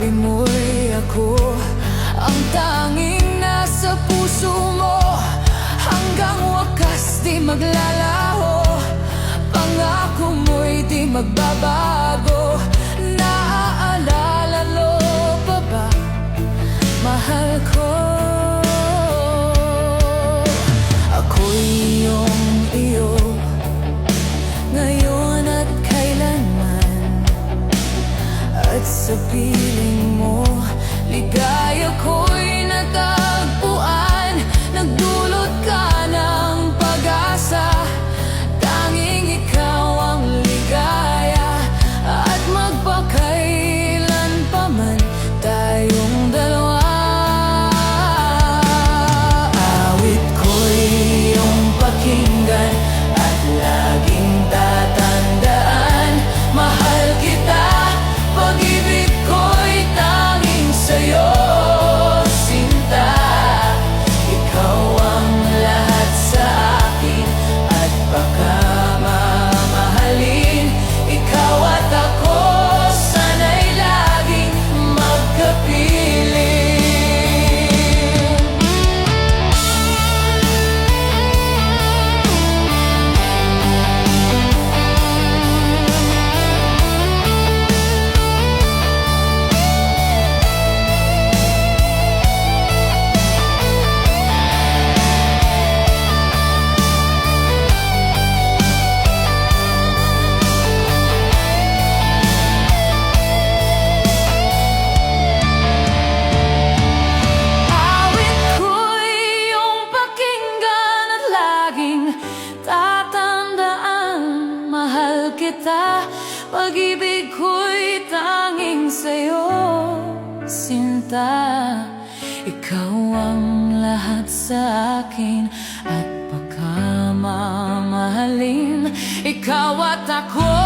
Sabi mo'y ako ang tanging nasa puso mo, hanggang wakas di maglalaho. Pangako mo'y di magbabago. Naaalala mo pa ba, mahal ko? Ako'y iyong iyo, ngayon at kailanman. At sa piling mo, ligaya ko'y natagpuan. Nagdulot ka ng pag-asa, tanging ikaw ang ligaya. At magpakailan pa man tayong dalawa. Awit ko'y iyong pakinggan at laging tatandaan. Mahal kita, pag-ibig ko'y tanging sa'yo, sinta. Ikaw ang lahat sa akin at baka mamahalin. Ikaw at ako, sana'y laging magkapiling. Pag-ibig ko'y tanging sa'yo, sinta. Ikaw ang lahat sa akin at pagkamamahalin. Ikaw at ako,